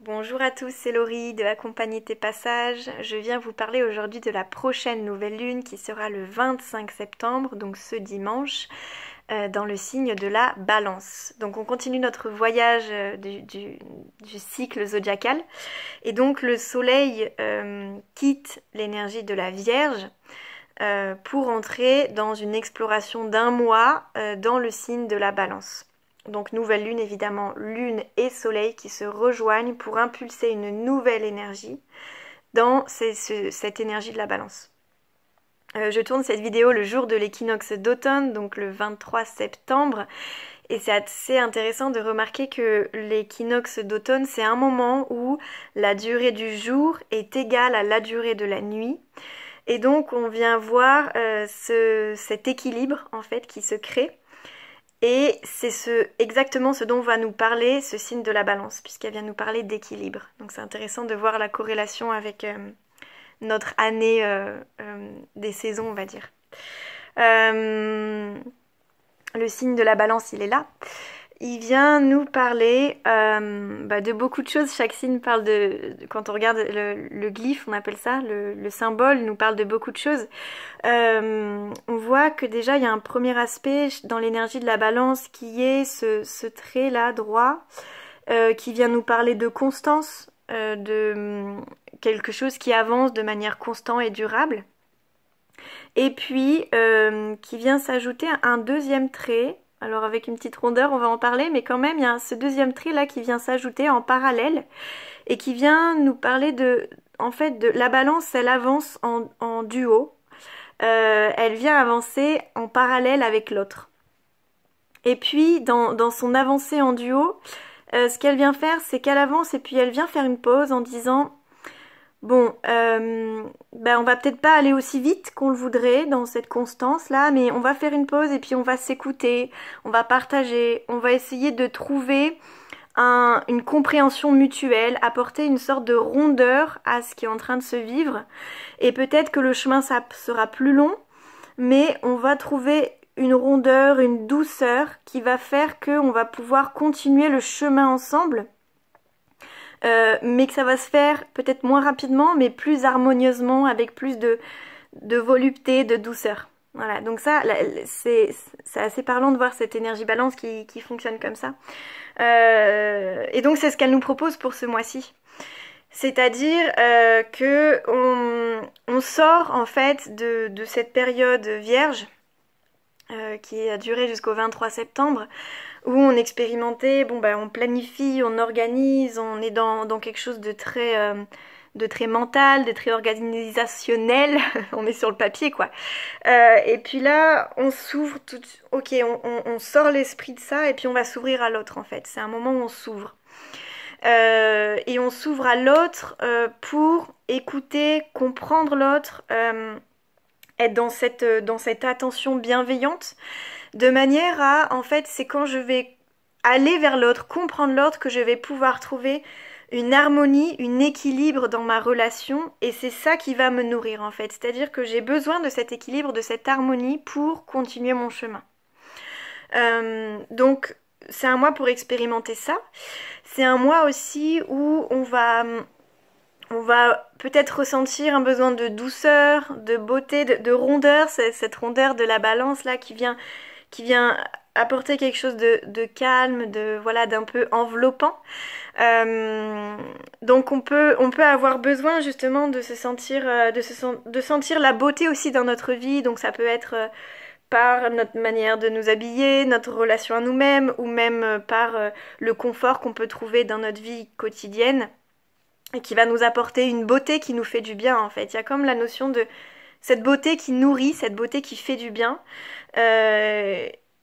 Bonjour à tous, c'est Laurie de Accompagner tes passages. Je viens vous parler aujourd'hui de la prochaine nouvelle lune qui sera le 25 septembre, donc ce dimanche, dans le signe de la Balance. Donc on continue notre voyage du cycle zodiacal. Et donc le soleil quitte l'énergie de la Vierge pour entrer dans une exploration d'un mois dans le signe de la Balance. Donc nouvelle lune évidemment, lune et soleil qui se rejoignent pour impulser une nouvelle énergie dans cette énergie de la Balance. Je tourne cette vidéo le jour de l'équinoxe d'automne, donc le 23 septembre, et c'est assez intéressant de remarquer que l'équinoxe d'automne, c'est un moment où la durée du jour est égale à la durée de la nuit. Et donc on vient voir cet équilibre en fait qui se crée. Et c'est exactement ce dont va nous parler ce signe de la Balance, puisqu'elle vient nous parler d'équilibre. Donc c'est intéressant de voir la corrélation avec notre année des saisons, on va dire. Le signe de la Balance, il est là. Il vient nous parler de beaucoup de choses. Chaque signe parle quand on regarde le glyphe, on appelle ça, le symbole, nous parle de beaucoup de choses. On voit que déjà il y a un premier aspect dans l'énergie de la Balance qui est ce trait là droit, qui vient nous parler de constance, de quelque chose qui avance de manière constante et durable. Et puis qui vient s'ajouter un deuxième trait. Alors avec une petite rondeur, on va en parler, mais quand même, il y a ce deuxième trait là qui vient s'ajouter en parallèle et qui vient nous parler en fait, de la Balance, elle avance en duo. Elle vient avancer en parallèle avec l'autre. Et puis, dans son avancée en duo, ce qu'elle vient faire, c'est qu'elle avance et puis elle vient faire une pause en disant bon, on va peut-être pas aller aussi vite qu'on le voudrait dans cette constance-là, mais on va faire une pause et puis on va s'écouter, on va partager, on va essayer de trouver une compréhension mutuelle, apporter une sorte de rondeur à ce qui est en train de se vivre. Et peut-être que le chemin, ça sera plus long, mais on va trouver une rondeur, une douceur qui va faire qu'on va pouvoir continuer le chemin ensemble. Mais que ça va se faire peut-être moins rapidement, mais plus harmonieusement, avec plus de volupté, de douceur. Voilà, donc ça, c'est assez parlant de voir cette énergie Balance qui fonctionne comme ça. Et donc c'est ce qu'elle nous propose pour ce mois-ci. C'est-à-dire que on sort en fait de cette période vierge qui a duré jusqu'au 23 septembre, où on expérimentait, on planifie, on organise, on est dans quelque chose de très mental, de très organisationnel, on est sur le papier quoi. Et puis là, on s'ouvre ok, on sort l'esprit de ça et puis on va s'ouvrir à l'autre en fait. C'est un moment où on s'ouvre. Et on s'ouvre à l'autre pour écouter, comprendre l'autre, être dans cette attention bienveillante, de manière à, en fait, c'est quand je vais aller vers l'autre, comprendre l'autre, que je vais pouvoir trouver une harmonie, un équilibre dans ma relation, et c'est ça qui va me nourrir, en fait. C'est-à-dire que j'ai besoin de cet équilibre, de cette harmonie pour continuer mon chemin. Donc, c'est un mois pour expérimenter ça. C'est un mois aussi où on va peut-être ressentir un besoin de douceur, de beauté, de rondeur, cette rondeur de la Balance là qui vient apporter quelque chose de calme, d'un peu enveloppant. Donc on peut avoir besoin justement de se sentir, de sentir la beauté aussi dans notre vie. Donc ça peut être par notre manière de nous habiller, notre relation à nous-mêmes, ou même par le confort qu'on peut trouver dans notre vie quotidienne, et qui va nous apporter une beauté qui nous fait du bien en fait. Il y a comme la notion de cette beauté qui nourrit, cette beauté qui fait du bien,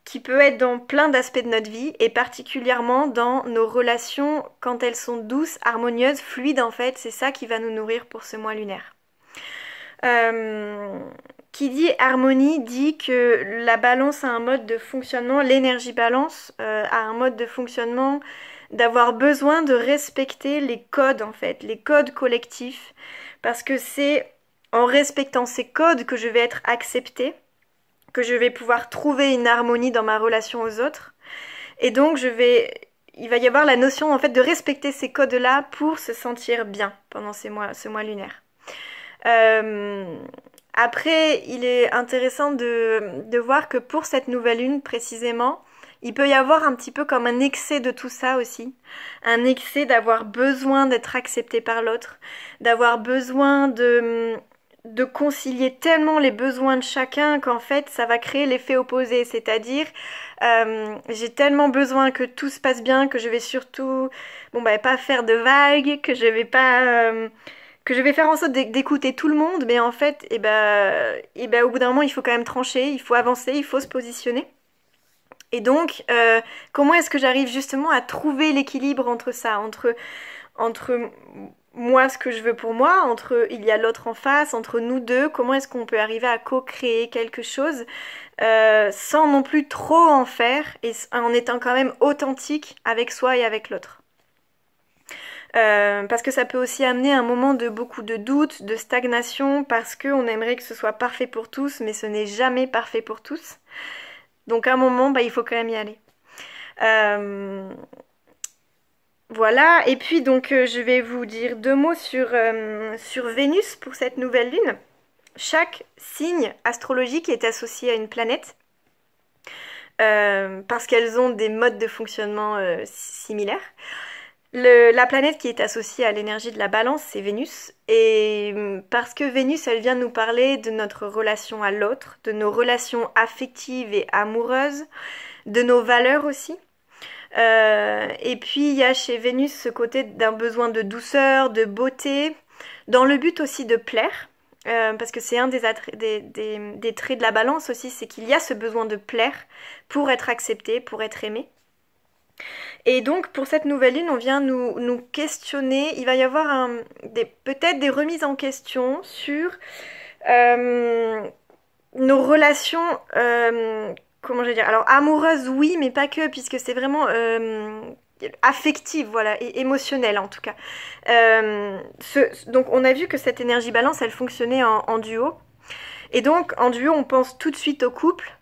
qui peut être dans plein d'aspects de notre vie, et particulièrement dans nos relations quand elles sont douces, harmonieuses, fluides en fait. C'est ça qui va nous nourrir pour ce mois lunaire. Qui dit harmonie dit que la Balance a un mode de fonctionnement, l'énergie Balance a un mode de fonctionnement d'avoir besoin de respecter les codes en fait, les codes collectifs, parce que c'est en respectant ces codes que je vais être acceptée, que je vais pouvoir trouver une harmonie dans ma relation aux autres, et donc je vais il va y avoir la notion en fait de respecter ces codes-là pour se sentir bien pendant ce mois lunaire. Après, il est intéressant de voir que pour cette nouvelle lune précisément, il peut y avoir un petit peu comme un excès de tout ça aussi. Un excès d'avoir besoin d'être accepté par l'autre, d'avoir besoin de concilier tellement les besoins de chacun qu'en fait ça va créer l'effet opposé, c'est-à-dire j'ai tellement besoin que tout se passe bien que je vais surtout pas faire de vagues, que je vais pas que je vais faire en sorte d'écouter tout le monde, mais en fait au bout d'un moment il faut quand même trancher, il faut avancer, il faut se positionner. Et donc comment est-ce que j'arrive justement à trouver l'équilibre entre ça, entre moi, ce que je veux pour moi, entre il y a l'autre en face, entre nous deux, comment est-ce qu'on peut arriver à co-créer quelque chose sans non plus trop en faire et en étant quand même authentique avec soi et avec l'autre. Parce que ça peut aussi amener un moment de beaucoup de doutes, de stagnation, parce qu'on aimerait que ce soit parfait pour tous, mais ce n'est jamais parfait pour tous. Donc à un moment, il faut quand même y aller. Voilà, et puis donc je vais vous dire 2 mots sur Vénus pour cette nouvelle lune. Chaque signe astrologique est associé à une planète parce qu'elles ont des modes de fonctionnement similaires. La planète qui est associée à l'énergie de la balance, c'est Vénus. Et parce que Vénus, elle vient nous parler de notre relation à l'autre, de nos relations affectives et amoureuses, de nos valeurs aussi. Et puis il y a chez Vénus ce côté d'un besoin de douceur, de beauté, dans le but aussi de plaire, parce que c'est un des traits de la balance aussi, c'est qu'il y a ce besoin de plaire pour être accepté, pour être aimé. Et donc pour cette nouvelle lune, on vient nous questionner, il va y avoir peut-être des remises en question sur nos relations comment je vais dire, alors amoureuse oui mais pas que, puisque c'est vraiment affective, voilà, et émotionnelle en tout cas. Donc on a vu que cette énergie balance elle fonctionnait en duo, et donc en duo on pense tout de suite au couple,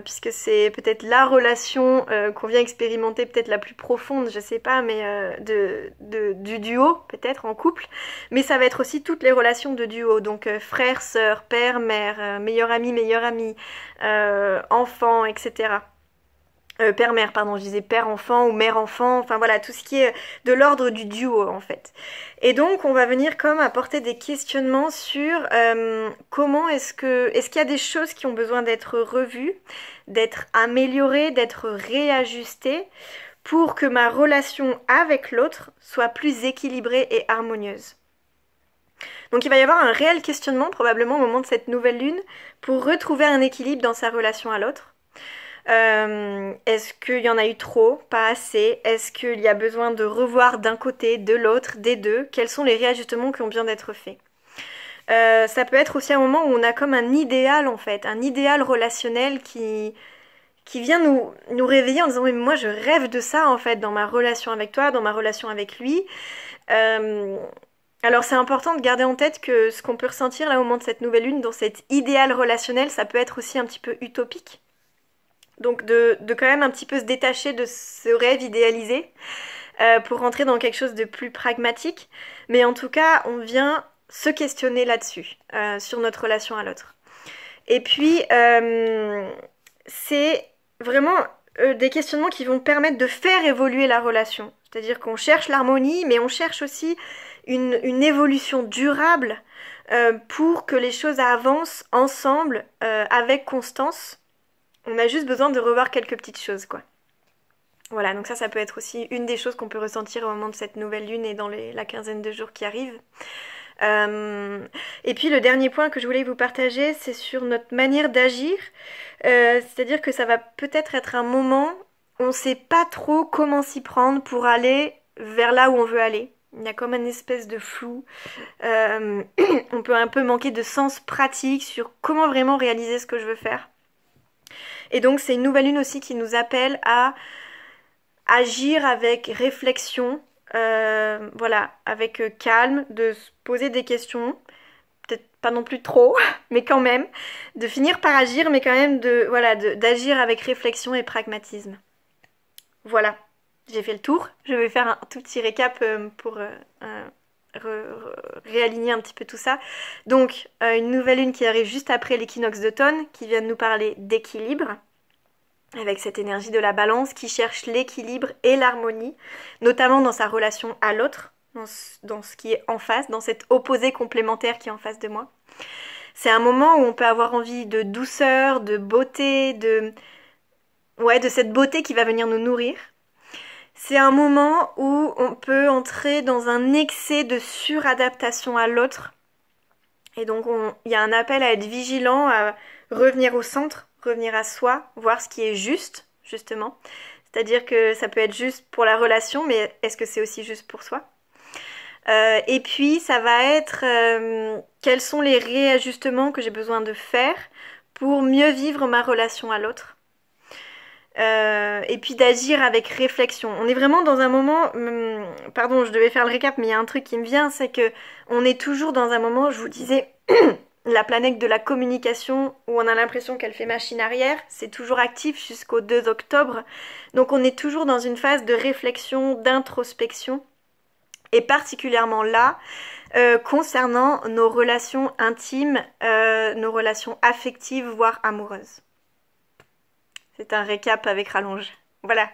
puisque c'est peut-être la relation qu'on vient expérimenter, peut-être la plus profonde, je sais pas, mais du duo, peut-être en couple. Mais ça va être aussi toutes les relations de duo, donc frère, sœur, père, mère, meilleur ami, enfant, etc. Père-mère, pardon, je disais père-enfant ou mère-enfant, enfin voilà, tout ce qui est de l'ordre du duo en fait. Et donc on va venir comme apporter des questionnements sur comment est-ce qu'il y a des choses qui ont besoin d'être revues, d'être améliorées, d'être réajustées pour que ma relation avec l'autre soit plus équilibrée et harmonieuse. Donc il va y avoir un réel questionnement probablement au moment de cette nouvelle lune pour retrouver un équilibre dans sa relation à l'autre. Est-ce qu'il y en a eu trop, pas assez? Est-ce qu'il y a besoin de revoir d'un côté, de l'autre, des deux? Quels sont les réajustements qui ont besoin d'être faits? Ça peut être aussi un moment où on a comme un idéal en fait, un idéal relationnel qui vient nous réveiller en disant mais moi je rêve de ça en fait dans ma relation avec toi, dans ma relation avec lui. Alors c'est important de garder en tête que ce qu'on peut ressentir là au moment de cette nouvelle lune, dans cet idéal relationnel, ça peut être aussi un petit peu utopique. Donc de quand même un petit peu se détacher de ce rêve idéalisé pour rentrer dans quelque chose de plus pragmatique. Mais en tout cas, on vient se questionner là-dessus, sur notre relation à l'autre. Et puis, c'est vraiment des questionnements qui vont permettre de faire évoluer la relation. C'est-à-dire qu'on cherche l'harmonie, mais on cherche aussi une évolution durable pour que les choses avancent ensemble avec constance. On a juste besoin de revoir quelques petites choses, quoi. Voilà, donc ça peut être aussi une des choses qu'on peut ressentir au moment de cette nouvelle lune et dans la quinzaine de jours qui arrivent. Et puis le dernier point que je voulais vous partager, c'est sur notre manière d'agir. C'est-à-dire que ça va peut-être être un moment où on ne sait pas trop comment s'y prendre pour aller vers là où on veut aller. Il y a comme une espèce de flou. On peut un peu manquer de sens pratique sur comment vraiment réaliser ce que je veux faire. Et donc c'est une nouvelle lune aussi qui nous appelle à agir avec réflexion, voilà, avec calme, de se poser des questions, peut-être pas non plus trop, mais quand même, de finir par agir, mais quand même d'agir avec réflexion et pragmatisme. Voilà. j'ai fait le tour. Je vais faire un tout petit récap pour réaligner un petit peu tout ça. Donc, une nouvelle lune qui arrive juste après l'équinoxe d'automne, qui vient de nous parler d'équilibre, avec cette énergie de la balance qui cherche l'équilibre et l'harmonie, notamment dans sa relation à l'autre, dans ce qui est en face, dans cet opposé complémentaire qui est en face de moi. C'est un moment où on peut avoir envie de douceur, de beauté, de cette beauté qui va venir nous nourrir. C'est un moment où on peut entrer dans un excès de suradaptation à l'autre. Et donc il y a un appel à être vigilant, à revenir au centre, revenir à soi, voir ce qui est juste, justement. C'est-à-dire que ça peut être juste pour la relation, mais est-ce que c'est aussi juste pour soi? Et puis ça va être quels sont les réajustements que j'ai besoin de faire pour mieux vivre ma relation à l'autre. Et puis d'agir avec réflexion. On est vraiment dans un moment, pardon, je devais faire le récap, mais il y a un truc qui me vient, c'est que on est toujours dans un moment, je vous disais, la planète de la communication, où on a l'impression qu'elle fait machine arrière, c'est toujours actif jusqu'au 2 octobre. Donc on est toujours dans une phase de réflexion, d'introspection, et particulièrement là, concernant nos relations intimes, nos relations affectives, voire amoureuses. C'est un récap avec rallonge. Voilà.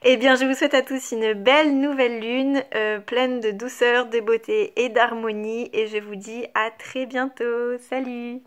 Eh bien, je vous souhaite à tous une belle nouvelle lune, pleine de douceur, de beauté et d'harmonie. Et je vous dis à très bientôt. Salut!